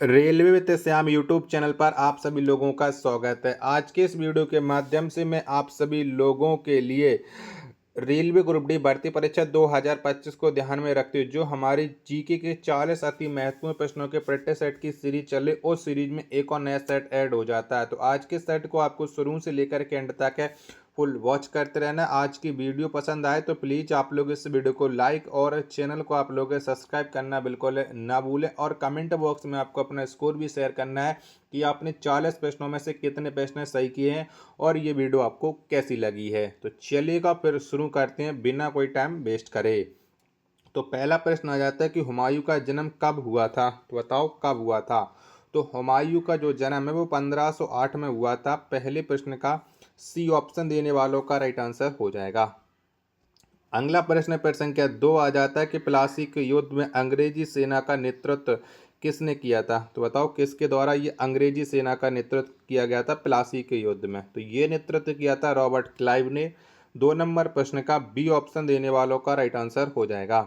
Railway with Shyam YouTube channel पर आप सभी लोगों का स्वागत है। आज के इस वीडियो के माध्यम से मैं आप सभी लोगों के लिए रेलवे ग्रुप डी भर्ती परीक्षा 2025 को ध्यान में रखते हुए जो हमारी जीके के 40 अति महत्वपूर्ण प्रश्नों के प्रैक्टिस सेट की सीरीज चले, उस सीरीज में एक और नया सेट ऐड हो जाता है। तो आज के सेट को आपको शुरू से लेकर के एंड तक है फुल वॉच करते रहना। आज की वीडियो पसंद आए तो प्लीज़ आप लोग इस वीडियो को लाइक और चैनल को आप लोग सब्सक्राइब करना बिल्कुल ना भूलें, और कमेंट बॉक्स में आपको अपना स्कोर भी शेयर करना है कि आपने 40 प्रश्नों में से कितने प्रश्न सही किए हैं और ये वीडियो आपको कैसी लगी है। तो चलिएगा फिर शुरू करते हैं बिना कोई टाइम वेस्ट करे। तो पहला प्रश्न आ जाता है कि हुमायूं का जन्म कब हुआ था। तो बताओ कब हुआ था। तो हुमायूं का जो जन्म है वो 1508 में हुआ था। पहले प्रश्न का सी ऑप्शन देने वालों का राइट आंसर हो जाएगा। अगला प्रश्न पर संख्या 2 आ जाता है कि प्लासी के युद्ध में अंग्रेजी सेना का नेतृत्व किसने किया था। तो बताओ किसके द्वारा ये अंग्रेजी सेना का नेतृत्व किया गया था प्लासी के युद्ध में। तो ये नेतृत्व किया था रॉबर्ट क्लाइव ने। 2 नंबर प्रश्न का बी ऑप्शन देने वालों का राइट आंसर हो जाएगा।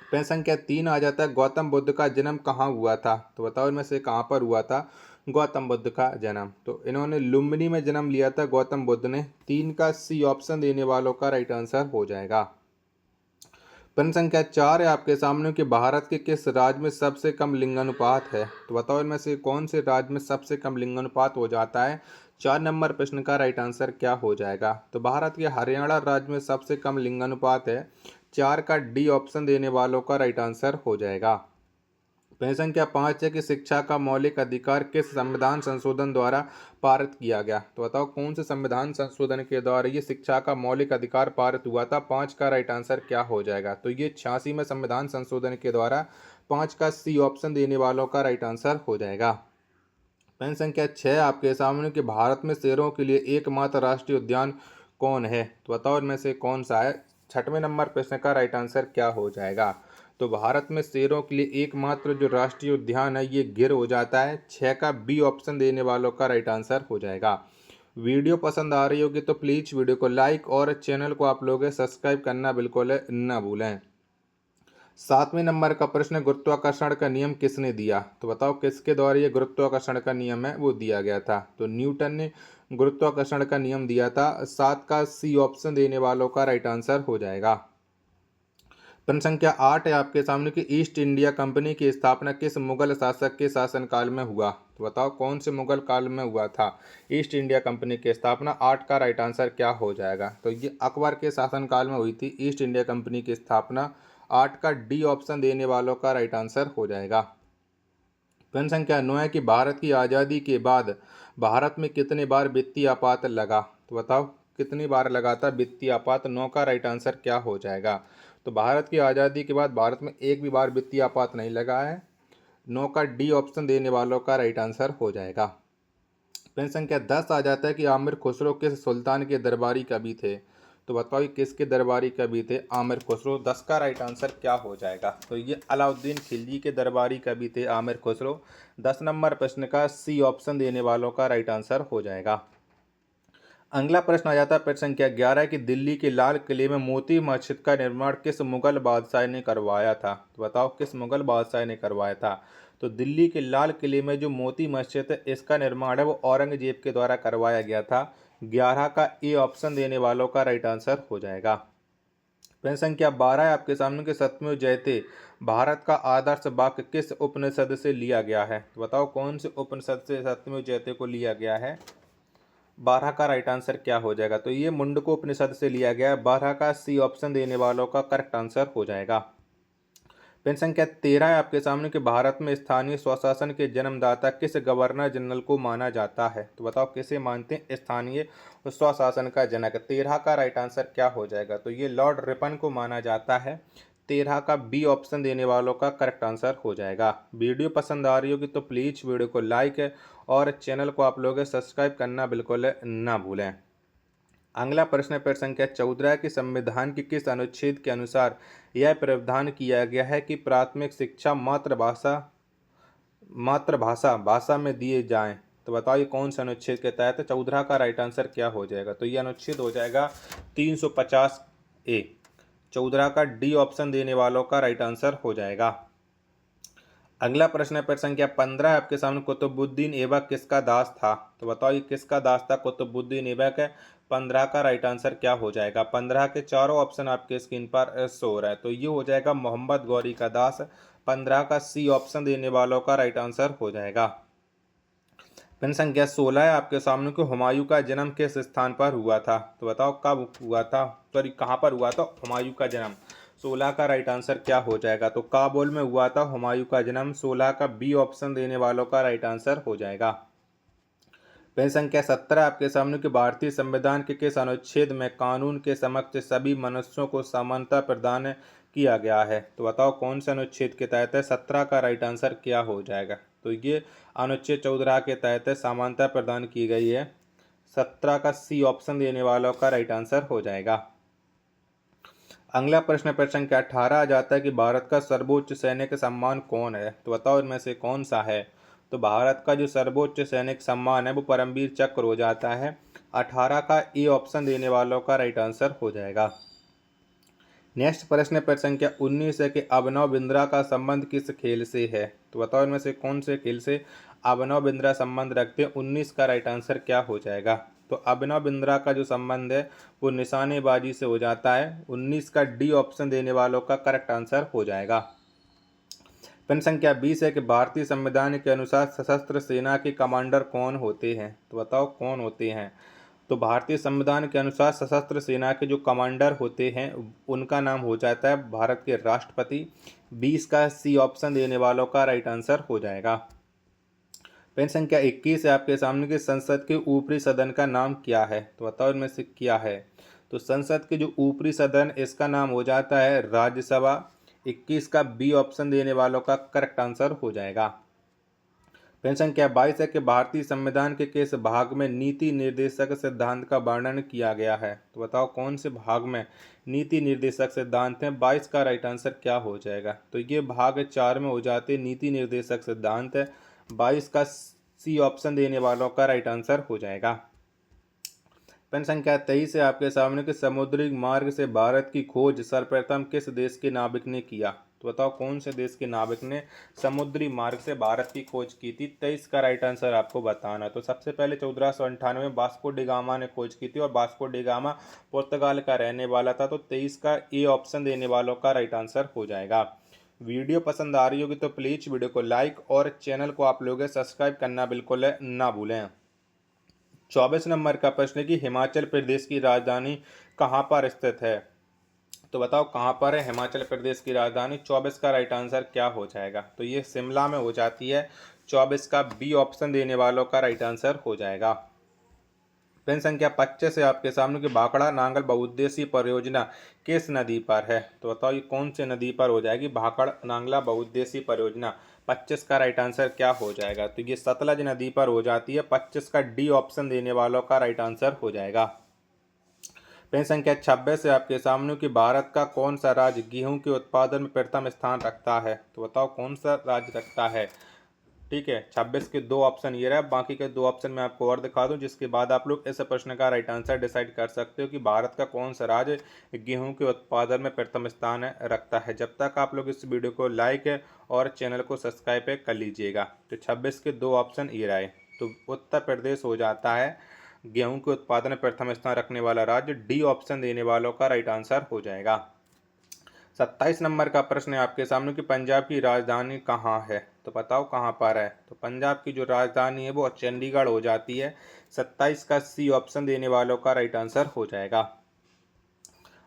प्रश्न संख्या 3 आ जाता है गौतम बुद्ध का जन्म कहाँ हुआ था। तो बताओ इनमें से कहाँ पर हुआ था गौतम बुद्ध का जन्म। तो इन्होंने लुम्बिनी में जन्म लिया था गौतम बुद्ध ने। 3 का सी ऑप्शन देने वालों का राइट आंसर हो जाएगा। प्रश्न संख्या 4 है आपके सामने कि भारत के किस राज्य में सबसे कम लिंगानुपात है। तो बताओ इनमें से कौन से राज्य में सबसे कम लिंगानुपात हो जाता है। 4 नंबर प्रश्न का राइट आंसर क्या हो जाएगा। तो भारत के हरियाणा राज्य में सबसे कम लिंगानुपात है। 4 का डी ऑप्शन देने वालों का राइट आंसर हो जाएगा। प्रश्न संख्या 5 है कि शिक्षा का मौलिक अधिकार किस संविधान संशोधन द्वारा पारित किया गया। तो बताओ कौन से संविधान संशोधन के द्वारा ये शिक्षा का मौलिक अधिकार पारित हुआ था। 5 का राइट आंसर क्या हो जाएगा। तो ये 86 में संविधान संशोधन के द्वारा। 5 का सी ऑप्शन देने वालों का राइट आंसर हो जाएगा। प्रश्न संख्या 6 आपके सामने कि भारत में शेरों के लिए एकमात्र राष्ट्रीय उद्यान कौन है। तो बताओ इनमें से कौन सा है। 6वें नंबर प्रश्न का राइट आंसर क्या हो जाएगा। तो भारत में शेरों के लिए एकमात्र जो राष्ट्रीय उद्यान है ये गिर हो जाता है। 6 का बी ऑप्शन देने वालों का राइट आंसर हो जाएगा। वीडियो पसंद आ रही होगी तो प्लीज़ वीडियो को लाइक और चैनल को आप लोग सब्सक्राइब करना बिल्कुल ना भूलें। 7वें नंबर का प्रश्न गुरुत्वाकर्षण का नियम किसने दिया। तो बताओ किसके द्वारा ये गुरुत्वाकर्षण का नियम है वो दिया गया था। तो न्यूटन ने गुरुत्वाकर्षण का नियम दिया था। 7 का सी ऑप्शन देने वालों का राइट आंसर हो जाएगा। प्रश्न संख्या 8 है आपके सामने कि ईस्ट इंडिया कंपनी की स्थापना किस मुगल शासक के शासनकाल में हुआ। तो बताओ कौन से मुगल काल में हुआ था ईस्ट इंडिया कंपनी की स्थापना। 8 का राइट आंसर क्या हो जाएगा। तो ये अकबर के शासनकाल में हुई थी ईस्ट इंडिया कंपनी की स्थापना। 8 का डी ऑप्शन देने वालों का राइट आंसर हो जाएगा। प्रश्न संख्या 9 है कि भारत की आज़ादी के बाद भारत में कितने बार वित्तीय आपात लगा। तो बताओ कितनी बार लगा था वित्तीय आपात। 9 का राइट आंसर क्या हो जाएगा। तो भारत की आज़ादी के बाद भारत में एक भी बार वित्तीय आपात नहीं लगा है। 9 का डी ऑप्शन देने वालों का राइट आंसर हो जाएगा। प्रश्न संख्या 10 आ जाता है कि आमिर खुसरो किस सुल्तान के दरबारी कवि थे। तो बताओ ये किसके दरबारी कवि थे आमिर खुसरो। 10 का राइट आंसर क्या हो जाएगा। तो ये अलाउद्दीन खिलजी के दरबारी कवि थे आमिर खुसरो। 10 नंबर प्रश्न का सी ऑप्शन देने वालों का राइट आंसर हो जाएगा। अगला प्रश्न आ जाता है प्रश्न संख्या 11 कि दिल्ली के लाल किले में मोती मस्जिद का निर्माण किस मुगल बादशाह ने करवाया था। तो बताओ किस मुगल बादशाह ने करवाया था। तो दिल्ली के लाल किले में जो मोती मस्जिद है इसका निर्माण है वो औरंगजेब के द्वारा करवाया गया था। 11 का ए ऑप्शन देने वालों का राइट आंसर हो जाएगा। प्रश्न संख्या 12 है आपके सामने के सत्यमेव जयते भारत का आदर्श वाक्य किस उपनिषद से लिया गया है। तो बताओ कौन से उपनिषद से सत्यमेव जयते को लिया गया है। 12 का राइट आंसर क्या हो जाएगा। तो ये मुंडको उपनिषद से लिया गया है। 12 का सी ऑप्शन देने वालों का करेक्ट आंसर हो जाएगा। प्रश्न संख्या 13 है आपके सामने कि भारत में स्थानीय स्वशासन के जन्मदाता किस गवर्नर जनरल को माना जाता है। तो बताओ किसे मानते हैं स्थानीय स्वशासन का जनक। 13 का राइट आंसर क्या हो जाएगा। तो ये लॉर्ड रिपन को माना जाता है। 13 का बी ऑप्शन देने वालों का करेक्ट आंसर हो जाएगा। वीडियो पसंद आ रही होगी तो प्लीज़ वीडियो को लाइक और चैनल को आप लोग सब्सक्राइब करना बिल्कुल ना भूलें। अगला प्रश्न पर संख्या 14 के संविधान के किस अनुच्छेद के अनुसार यह प्रावधान किया गया है कि प्राथमिक शिक्षा मातृभाषा भाषा में दिए जाएं। तो बताइए कौन से अनुच्छेद के तहत। 14 का राइट आंसर क्या हो जाएगा। तो ये अनुच्छेद हो जाएगा 350 ए। 14 का डी ऑप्शन देने वालों का राइट आंसर हो जाएगा। अगला प्रश्न है प्रश्न संख्या 15 है आपके सामने, कुतुबुद्दीन ऐबक किसका दास था? तो बताओ ये किसका दास था? कुतुबुद्दीन ऐबक है। 15 का राइट आंसर क्या हो जाएगा? 15 के चारों ऑप्शन आपके स्क्रीन पर शो हो रहा है, तो ये हो जाएगा मोहम्मद गौरी का दास। 15 का सी ऑप्शन देने वालों का राइट आंसर हो जाएगा। प्रश्न संख्या 16 है आपके सामने, कि हुमायूं का जन्म किस स्थान पर हुआ था? तो बताओ कब हुआ था, सॉरी कहाँ पर हुआ था हुमायूं का जन्म? 16 का राइट आंसर क्या हो जाएगा? तो काबुल में हुआ था हुमायूं का जन्म। 16 का बी ऑप्शन देने वालों का राइट आंसर हो जाएगा। प्रश्न संख्या 17 आपके सामने, कि भारतीय संविधान के किस अनुच्छेद में कानून के समक्ष सभी मनुष्यों को समानता प्रदान किया गया है? तो बताओ कौन से अनुच्छेद के तहत है? 17 का राइट आंसर क्या हो जाएगा? तो ये अनुच्छेद 14 के तहत समानता प्रदान की गई है। 17 का सी ऑप्शन देने वालों का राइट आंसर हो जाएगा। अगला प्रश्न प्रश्न संख्या 18 आ जाता है, कि भारत का सर्वोच्च सैनिक सम्मान कौन है? तो बताओ इनमें से कौन सा है? तो भारत का जो सर्वोच्च सैनिक सम्मान है वो परमवीर चक्र हो जाता है। 18 का ए ऑप्शन देने वालों का राइट आंसर हो जाएगा। नेक्स्ट प्रश्न प्रश्न संख्या 19 है, कि अभिनव बिंद्रा का संबंध किस खेल से है? तो बताओ इनमें से कौन से खेल से अभिनव बिंद्रा संबंध रखते हैं? 19 का राइट आंसर क्या हो जाएगा? तो अभिनव बिंद्रा का जो संबंध है वो निशानेबाजी से हो जाता है। 19 का डी ऑप्शन देने वालों का करेक्ट आंसर हो जाएगा। प्रश्न संख्या 20 है, कि भारतीय संविधान के अनुसार सशस्त्र सेना के कमांडर कौन होते हैं? तो बताओ कौन होते हैं? तो भारतीय संविधान के अनुसार सशस्त्र सेना के जो कमांडर होते हैं उनका नाम हो जाता है भारत के राष्ट्रपति। 20 का सी ऑप्शन देने वालों का राइट आंसर हो जाएगा। प्रश्न संख्या 21 है आपके सामने, कि संसद के ऊपरी सदन का नाम क्या है? तो बताओ इनमें से क्या है? तो संसद के जो ऊपरी सदन इसका नाम हो जाता है राज्यसभा। 21 का बी ऑप्शन देने वालों का करेक्ट आंसर हो जाएगा। प्रश्न संख्या 22 है, कि भारतीय संविधान के किस भाग में नीति निर्देशक सिद्धांत का वर्णन किया गया है? तो बताओ कौन से भाग में नीति निर्देशक सिद्धांत है? 22 का राइट आंसर क्या हो जाएगा? तो ये भाग 4 में हो जाते नीति निर्देशक सिद्धांत है। 22 का सी ऑप्शन देने वालों का राइट आंसर हो जाएगा। प्रश्न संख्या 23 है आपके सामने, कि समुद्री मार्ग से भारत की खोज सर्वप्रथम किस देश के नाविक ने किया? तो बताओ कौन से देश के नाविक ने समुद्री मार्ग से भारत की खोज की थी? 23 का राइट आंसर आपको बताना। तो सबसे पहले 1498 में वास्को डी गामा ने खोज की थी, और वास्को डी गामा पुर्तगाल का रहने वाला था। तो 23 का ए ऑप्शन देने वालों का राइट आंसर हो जाएगा। वीडियो पसंद आ रही होगी तो प्लीज़ वीडियो को लाइक और चैनल को आप लोग सब्सक्राइब करना बिल्कुल ना भूलें। 24 नंबर का प्रश्न है, कि हिमाचल प्रदेश की राजधानी कहाँ पर स्थित है? तो बताओ कहाँ पर है हिमाचल प्रदेश की राजधानी? 24 का राइट आंसर क्या हो जाएगा? तो ये शिमला में हो जाती है। 24 का बी ऑप्शन देने वालों का राइट आंसर हो जाएगा। प्रश्न संख्या 25 है आपके सामने, कि भाखड़ा नांगल बहुउद्देशीय परियोजना किस नदी पर है? तो बताओ ये कौन सी नदी पर हो जाएगी भाखड़ नांगला बहुउद्देशीय परियोजना? 25 का राइट आंसर क्या हो जाएगा? तो ये सतलज नदी पर हो जाती है। 25 का डी ऑप्शन देने वालों का राइट आंसर हो जाएगा। प्रश्न संख्या 26 है आपके सामने, कि भारत का कौन सा राज्य गेहूं के उत्पादन में प्रथम स्थान रखता है? तो बताओ कौन सा राज्य रखता है? ठीक है, 26 के दो ऑप्शन ये रहा, बाकी के दो ऑप्शन मैं आपको और दिखा दूं, जिसके बाद आप लोग इस प्रश्न का राइट आंसर डिसाइड कर सकते हो कि भारत का कौन सा राज्य गेहूं के उत्पादन में प्रथम स्थान रखता है। जब तक आप लोग इस वीडियो को लाइक और चैनल को सब्सक्राइब कर लीजिएगा। तो 26 के दो ऑप्शन ये रहे, तो उत्तर प्रदेश हो जाता है गेहूं के उत्पादन में प्रथम स्थान रखने वाला राज्य। डी ऑप्शन देने वालों का राइट आंसर हो जाएगा। 27 नंबर का प्रश्न है आपके सामने, कि पंजाब की राजधानी कहाँ है? तो बताओ कहाँ पर है? तो पंजाब की जो राजधानी है वो चंडीगढ़ हो जाती है। 27 का सी ऑप्शन देने वालों का राइट आंसर हो जाएगा।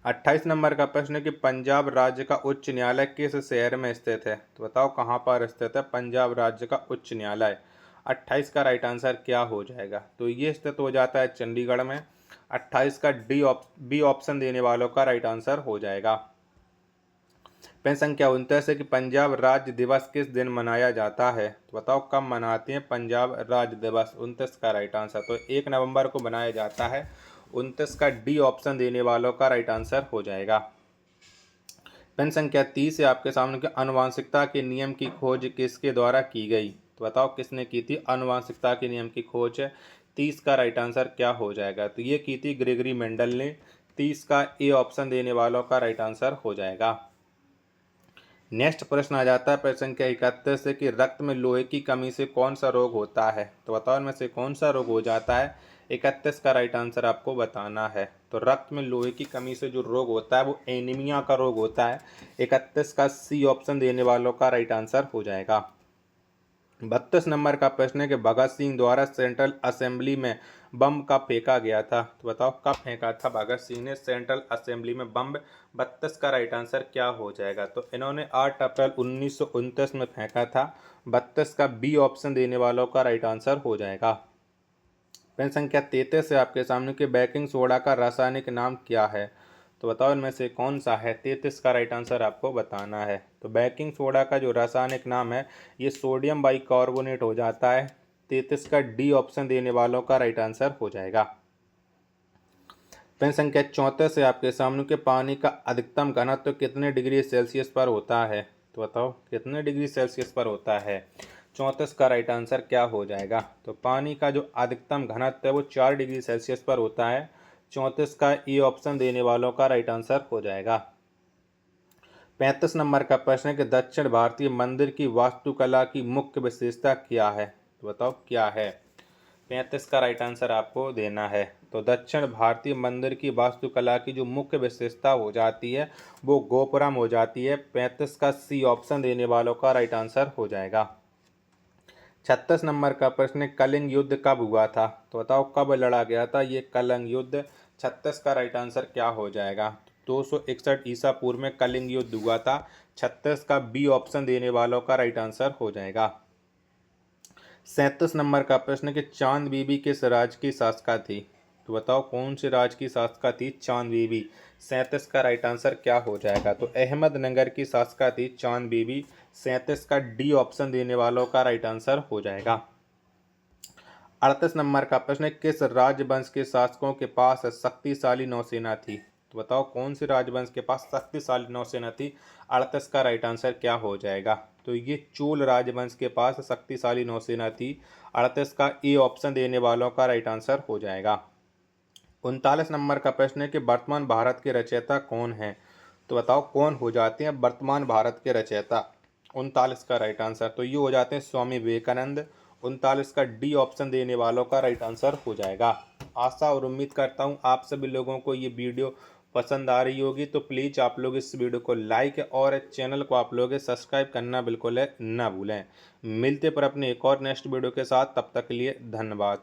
28 नंबर का प्रश्न है, कि पंजाब राज्य का उच्च न्यायालय किस शहर में स्थित है? तो बताओ कहाँ पर स्थित है पंजाब राज्य का उच्च न्यायालय? 28 का राइट आंसर क्या हो जाएगा? तो ये स्थित हो जाता है चंडीगढ़ में। 28 का बी ऑप्शन देने वालों का राइट आंसर हो जाएगा। प्रश्न संख्या 29 है, कि पंजाब राज्य दिवस किस दिन मनाया जाता है? तो बताओ कब मनाते हैं पंजाब राज्य दिवस? 29 का राइट आंसर तो 1 नवंबर को मनाया जाता है। 29 का डी ऑप्शन देने वालों का राइट आंसर हो जाएगा। प्रश्न संख्या 30 है आपके सामने, कि आनुवंशिकता के नियम की खोज किसके द्वारा की गई? तो बताओ किसने की थी आनुवंशिकता के नियम की खोज? 30 का राइट आंसर क्या हो जाएगा? तो ये की थी ग्रेगरी मेंडल ने। 30 का ए ऑप्शन देने वालों का राइट आंसर हो जाएगा। नेक्स्ट प्रश्न आ जाता है प्रश्न संख्या 31 से कि रक्त में लोहे की कमी से कौन सा रोग होता है। तो बताओ इनमें से कौन सा रोग हो जाता है। 31 का राइट आंसर आपको बताना है। तो रक्त में लोहे की कमी से जो रोग होता है वो एनीमिया का रोग होता है। 31 का सी ऑप्शन देने वालों का राइट आंसर हो जाएगा। 32 नंबर का प्रश्न है कि भगत सिंह द्वारा सेंट्रल असेंबली में बम कब फेंका गया था। तो बताओ कब फेंका था भगत सिंह ने सेंट्रल असेंबली में बम। 32 का राइट आंसर क्या हो जाएगा। तो इन्होंने 8 अप्रैल 1929 में फेंका था। 32 का बी ऑप्शन देने वालों का राइट आंसर हो जाएगा। प्रश्न संख्या 33 है आपके सामने कि बेकिंग सोडा का रासायनिक नाम क्या है। तो बताओ इनमें से कौन सा है। 33 का राइट आंसर आपको बताना है। तो बेकिंग सोडा का जो रासायनिक नाम है ये सोडियम बाइकार्बोनेट हो जाता है। 33 का डी ऑप्शन देने वालों का राइट आंसर हो जाएगा। प्रश्न संख्या 34 से आपके सामने के पानी का अधिकतम घनत्व कितने डिग्री सेल्सियस पर होता है। तो बताओ कितने डिग्री सेल्सियस पर होता है। 34 का राइट आंसर क्या हो जाएगा। तो पानी का जो अधिकतम घनत्व है वो 4 डिग्री सेल्सियस पर होता है। 34 का ई ऑप्शन देने वालों का राइट आंसर हो जाएगा। 35 नंबर का प्रश्न है कि दक्षिण भारतीय मंदिर की वास्तुकला की मुख्य विशेषता क्या है। तो बताओ क्या है। 35 का राइट आंसर आपको देना है। तो दक्षिण भारतीय मंदिर की वास्तुकला की जो मुख्य विशेषता हो जाती है वो गोपुरम हो जाती है। 35 का सी ऑप्शन देने वालों का राइट आंसर हो जाएगा। 36 नंबर का प्रश्न है कलिंग युद्ध कब हुआ था। तो बताओ कब लड़ा गया था ये कलिंग युद्ध। 36 का राइट आंसर क्या हो जाएगा। 261 ईसा पूर्व में कलिंग युद्ध हुआ था। 36 का बी ऑप्शन देने वालों का राइट आंसर हो जाएगा। 37 नंबर का प्रश्न कि चांद बीबी किस राज्य की शासका थी। तो बताओ कौन से राज्य की शासका थी चांद बीबी। 37 का राइट आंसर क्या हो जाएगा। तो अहमदनगर की शासका थी चांद बीबी। 37 का डी ऑप्शन देने वालों का राइट आंसर हो जाएगा। 38 नंबर का प्रश्न है किस राजवंश के शासकों के पास शक्तिशाली नौसेना थी। तो बताओ कौन से राजवंश के पास शक्तिशाली नौसेना थी। 38 का राइट आंसर क्या हो जाएगा। तो ये चोल राजवंश के पास शक्तिशाली नौसेना थी। 38 का ए ऑप्शन देने वालों का राइट आंसर हो जाएगा। 39 नंबर का प्रश्न है कि वर्तमान भारत के रचयिता कौन है। तो बताओ कौन हो जाते हैं वर्तमान भारत के रचयिता। 39 का राइट आंसर तो ये हो जाते हैं स्वामी विवेकानंद। 39 का डी ऑप्शन देने वालों का राइट आंसर हो जाएगा। आशा और उम्मीद करता हूँ आप सभी लोगों को ये वीडियो पसंद आ रही होगी। तो प्लीज़ आप लोग इस वीडियो को लाइक और चैनल को आप लोग सब्सक्राइब करना बिल्कुल ना भूलें। मिलते पर अपने एक और नेक्स्ट वीडियो के साथ, तब तक के लिए धन्यवाद।